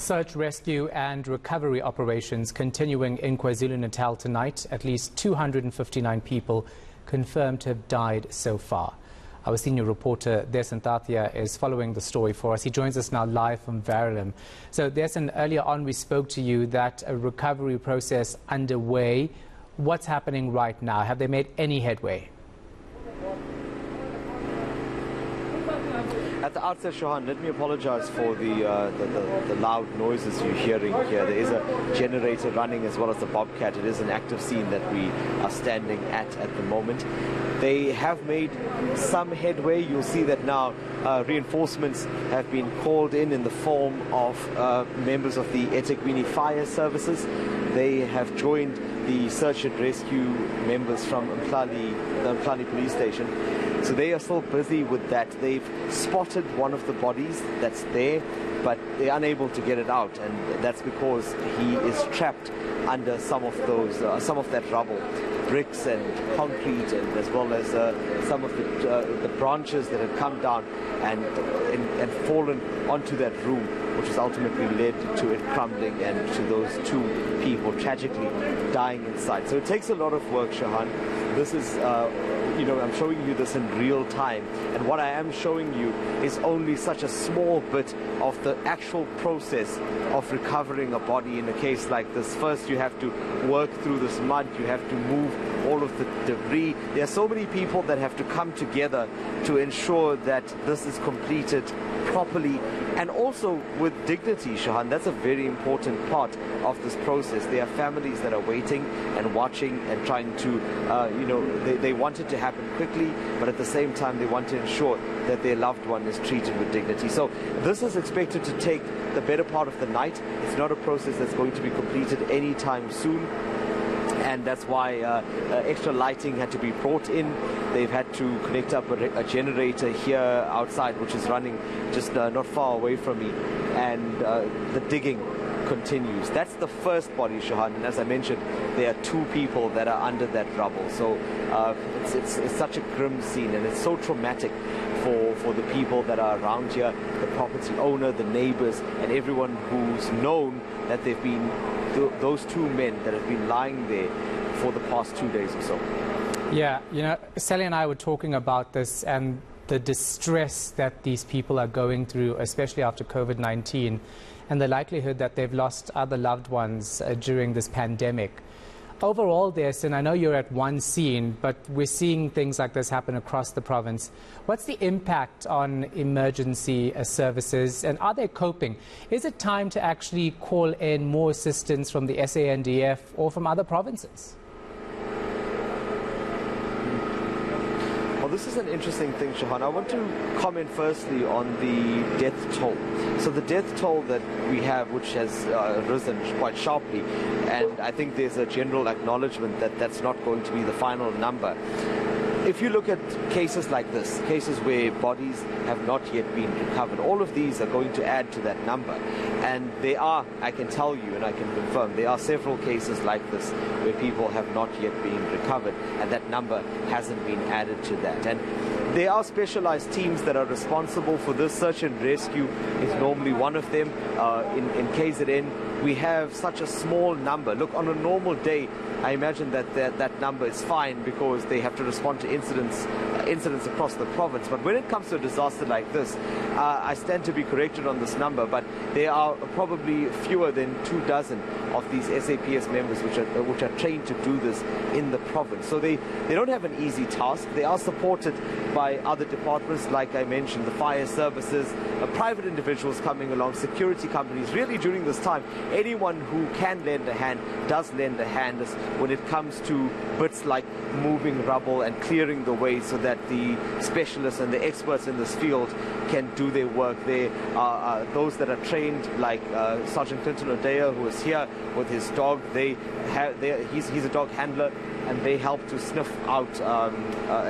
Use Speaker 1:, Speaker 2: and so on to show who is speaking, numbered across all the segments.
Speaker 1: Search, rescue and recovery operations continuing in KwaZulu-Natal tonight. At least 259 people confirmed to have died so far. Our senior reporter Dasen Thathiah is following the story for us. He joins us now live from Verulam. So Dasen, earlier on we spoke to you that a recovery process underway. What's happening right now? Have they made any headway?
Speaker 2: At the outset, Shahan, let me apologize for the loud noises you're hearing here. There is a generator running as well as the bobcat. It is an active scene that we are standing at the moment. They have made some headway. You'll see that now reinforcements have been called in the form of members of the eThekwini fire services. They have joined the search and rescue members from the Umhlali police station. So they are still busy with that. They've spotted one of the bodies that's there, but they're unable to get it out, and that's because he is trapped under some of that rubble, bricks and concrete, and as well as some of the branches that have come down and fallen onto that room, which has ultimately led to it crumbling and to those two people tragically dying inside. So it takes a lot of work, Shahan. This is, I'm showing you this in real time, and what I am showing you is only such a small bit of the actual process of recovering a body in a case like this. First, you have to work through this mud, you have to move all of the debris. There are so many people that have to come together to ensure that this is completed properly and also with dignity, Shahan. That's a very important part of this process. There are families that are waiting and watching and trying to, they want it to happen quickly, but at the same time they want to ensure that their loved one is treated with dignity. So this is expected to take the better part of the night. It's not a process that's going to be completed anytime soon. And that's why extra lighting had to be brought in. They've had to connect up a generator here outside, which is running just not far away from me. And the digging continues. That's the first body, Shahan. And as I mentioned, there are two people that are under that rubble. So it's such a grim scene, and it's so traumatic for the people that are around here, the property owner, the neighbors, and everyone who's known that they've been those two men that have been lying there for the past 2 days or so.
Speaker 1: Yeah, Sally and I were talking about this and the distress that these people are going through, especially after COVID-19, and the likelihood that they've lost other loved ones during this pandemic. Overall, and I know you're at one scene, but we're seeing things like this happen across the province. What's the impact on emergency services, and are they coping? Is it time to actually call in more assistance from the SANDF or from other provinces?
Speaker 2: Well, this is an interesting thing, Shahan. I want to comment firstly on the death toll. So the death toll that we have, which has risen quite sharply, and I think there's a general acknowledgement that that's not going to be the final number. If you look at cases like this, cases where bodies have not yet been recovered, all of these are going to add to that number. And there are, I can tell you and I can confirm, there are several cases like this where people have not yet been recovered, and that number hasn't been added to that. And there are specialized teams that are responsible for this. Search and rescue is normally one of them. In KZN, we have such a small number. Look, on a normal day, I imagine that number is fine because they have to respond to incidents across the province. But when it comes to a disaster like this, I stand to be corrected on this number, but there are probably fewer than 24 of these SAPS members which are trained to do this in the province. So they don't have an easy task. They are supported by other departments, like I mentioned, the fire services, private individuals coming along, security companies. Really, during this time, anyone who can lend a hand does lend a hand when it comes to bits like moving rubble and clearing the way so that the specialists and the experts in this field can do their work. There are those that are trained, like Sergeant Clinton O'Dea, who is here with his dog. He's a dog handler, and they help to sniff out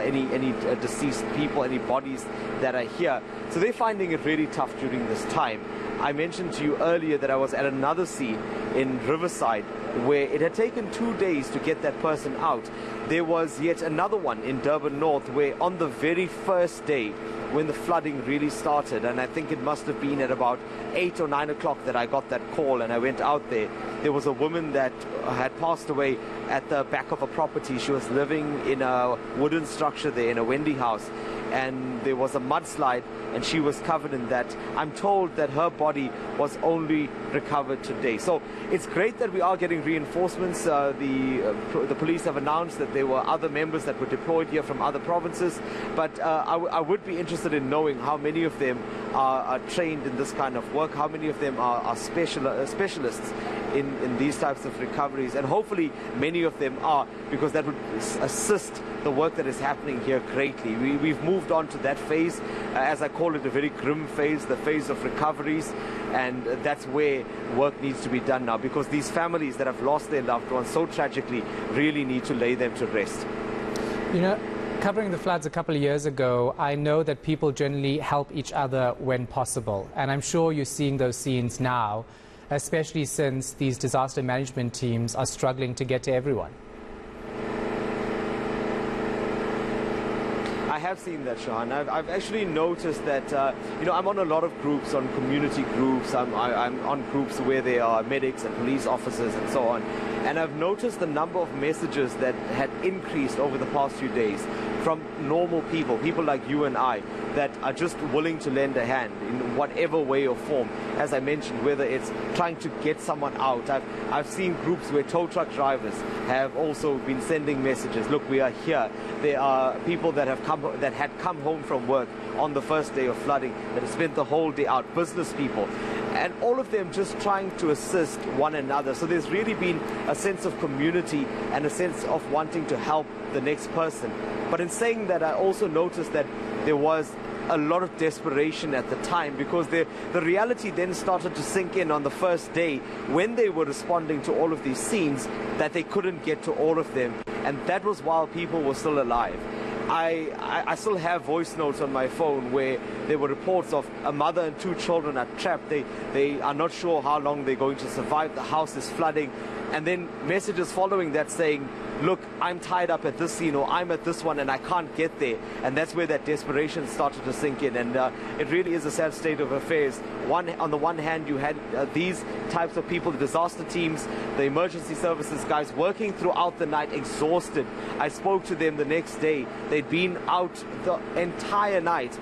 Speaker 2: any deceased people, any bodies that are here. So they're finding it really tough during this time. I mentioned to you earlier that I was at another scene in Riverside where it had taken 2 days to get that person out. There was yet another one in Durban North where on the very first day when the flooding really started, and I think it must have been at about 8 or 9 o'clock that I got that call and I went out there. There was a woman that had passed away at the back of a property. She was living in a wooden structure there in a Wendy house, and there was a mudslide and she was covered in that. I'm told that her body was only recovered today. So it's great that we are getting reinforcements. The police have announced that there were other members that were deployed here from other provinces, but I would be interested in knowing how many of them are trained in this kind of work, how many of them are specialists in these types of recoveries, and hopefully many of them are, because that would assist the work that is happening here greatly. We've moved on to that phase, as I call it, a very grim phase, the phase of recoveries, and that's where work needs to be done now, because these families that have lost their loved ones so tragically really need to lay them to rest.
Speaker 1: You know, covering the floods a couple of years ago, I know that people generally help each other when possible, and I'm sure you're seeing those scenes now, especially since these disaster management teams are struggling to get to everyone.
Speaker 2: I have seen that, Shahan. I've actually noticed that, I'm on a lot of groups, on community groups. I'm on groups where there are medics and police officers and so on. And I've noticed the number of messages that had increased over the past few days from normal people like you and I, that are just willing to lend a hand in whatever way or form. As I mentioned, whether it's trying to get someone out. I've seen groups where tow truck drivers have also been sending messages. Look, we are here. There are people that had come home from work on the first day of flooding, that have spent the whole day out, business people, and all of them just trying to assist one another. So there's really been a sense of community and a sense of wanting to help the next person. But in saying that, I also noticed that there was a lot of desperation at the time, because the reality then started to sink in on the first day when they were responding to all of these scenes, that they couldn't get to all of them, and that was while people were still alive. I still have voice notes on my phone where there were reports of a mother and 2 children are trapped. They are not sure how long they're going to survive. The house is flooding. And then messages following that saying, look, I'm tied up at this scene, or I'm at this one and I can't get there. And that's where that desperation started to sink in. And it really is a sad state of affairs. On the one hand, you had these types of people, the disaster teams, the emergency services guys working throughout the night, exhausted. I spoke to them the next day. They'd been out the entire night,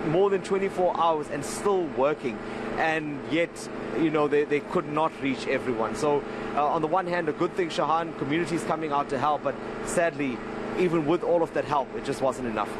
Speaker 2: more than 24 hours, and still working. And yet, they could not reach everyone. So on the one hand, a good thing, Shahan, communities coming out to help, but sadly, even with all of that help, it just wasn't enough.